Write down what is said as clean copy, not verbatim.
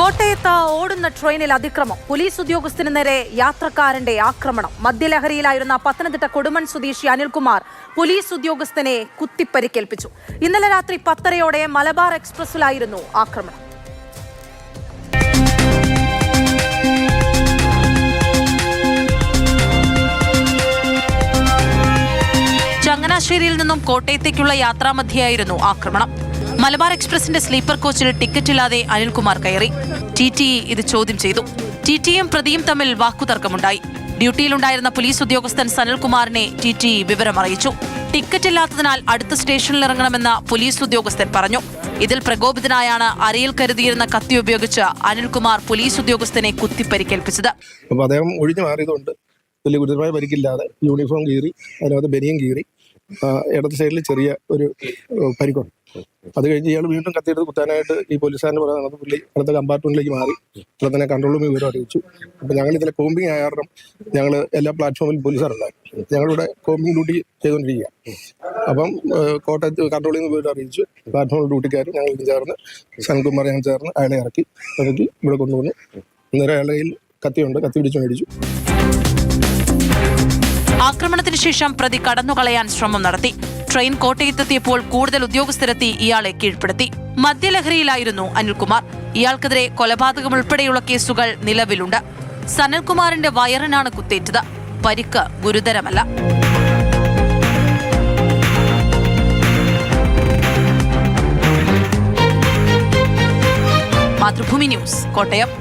കോട്ടയത്ത് ഓടുന്ന ട്രെയിനിൽ അതിക്രമം. പോലീസ് ഉദ്യോഗസ്ഥന് നേരെ യാത്രക്കാരന്റെ ആക്രമണം. മദ്യലഹരിയിലായിരുന്ന പത്തനംതിട്ട കൊടുമൺ സ്വദേശി അനിൽകുമാർ പോലീസ് ഉദ്യോഗസ്ഥനെ കുത്തിപ്പരിക്കേൽപ്പിച്ചു. ഇന്നലെ രാത്രി 10:30-ഓടെ മലബാർ എക്സ്പ്രസിലായിരുന്നു ആക്രമണം. ചങ്ങനാശ്ശേരിയിൽ നിന്നും കോട്ടയത്തേക്കുള്ള യാത്രാമധ്യയായിരുന്നു ആക്രമണം. മലബാർ എക്സ്പ്രസിന്റെ സ്ലീപ്പർ കോച്ചിൽ ടിക്കറ്റില്ലാതെ അനിൽകുമാർ കയറി. TTE ഇത് ചോദ്യം ചെയ്തു. TTEയും പ്രതിയും തമ്മിൽ വാക്കുതർക്കമുണ്ടായി. ഡ്യൂട്ടിയിലുണ്ടായിരുന്ന പോലീസ് ഉദ്യോഗസ്ഥൻ സനൽകുമാറിനെ TTE വിവരമറിയിച്ചു. ടിക്കറ്റില്ലാത്തതിനാൽ അടുത്ത സ്റ്റേഷനിൽ ഇറങ്ങണമെന്ന് പോലീസ് ഉദ്യോഗസ്ഥൻ പറഞ്ഞു. ഇതിൽ പ്രകോപിതനായാണ് അരയിൽ കരുതിയിരുന്ന കത്തി ഉപയോഗിച്ച് അനിൽകുമാർ പോലീസ് ഉദ്യോഗസ്ഥനെ കുത്തിപ്പരിക്കേൽപ്പിച്ചത്. അദ്ദേഹം ഒഴിഞ്ഞു മാറിയതുകൊണ്ട് വലിയ ഗുരുതരമായ പരിക്കില്ലാതെ യൂണിഫോം കീറി, അതിനകത്ത് ബനിയൻ കീറി, ഇടത് സൈഡിൽ ചെറിയ ഒരു പരിക്കുണ്ട്. അത് കഴിഞ്ഞ് ഇയാൾ വീണ്ടും കത്തിയെടുത്ത് കുത്താനായിട്ട് ഈ പോലീസുകാരന് പറയുന്നത് പുള്ളി അടുത്ത കമ്പാർട്ട്മെന്റിലേക്ക് മാറി. ഇവിടെ തന്നെ കൺട്രോൾ റൂമിൽ വിവരം അറിയിച്ചു. അപ്പം ഞങ്ങൾ ഇതിലെ കോമ്പിങ് ആയ കാരണം ഞങ്ങൾ എല്ലാ പ്ലാറ്റ്ഫോമിലും പോലീസുകാരുണ്ടായി. ഞങ്ങളിവിടെ കോമ്പിങ് ഡ്യൂട്ടി ചെയ്തുകൊണ്ടിരിക്കുക. അപ്പം കോട്ടയത്ത് കൺട്രോളിൽ നിന്ന് വിവരം അറിയിച്ചു. പ്ലാറ്റ്ഫോമിൽ ഡ്യൂട്ടിക്കാർ ഞങ്ങൾ ചേർന്ന് സനൽകുമാർ ഞങ്ങൾ ചേർന്ന് അയാളെ ഇറക്കി ഇവിടെ കൊണ്ടുവന്നു. അന്നേരം അയാളുടെ കയ്യിൽ കത്തിയുണ്ട്, കത്തി പിടിച്ചു മേടിച്ചു. ആക്രമണത്തിന് ശേഷം പ്രതി കടന്നുകളയാൻ ശ്രമം നടത്തി. ട്രെയിൻ കോട്ടയത്തെത്തിയപ്പോൾ കൂടുതൽ ഉദ്യോഗസ്ഥരെത്തി ഇയാളെ കീഴ്പ്പെടുത്തി. മദ്യലഹരിയിലായിരുന്നു അനിൽകുമാർ. ഇയാൾക്കെതിരെ കൊലപാതകം ഉൾപ്പെടെയുള്ള കേസുകൾ നിലവിലുണ്ട്. സനൽകുമാറിന്റെ വയറിനാണ് കുത്തേറ്റത്. പരിക്ക് ഗുരുതരമല്ല. മാതൃഭൂമി ന്യൂസ്, കോട്ടയം.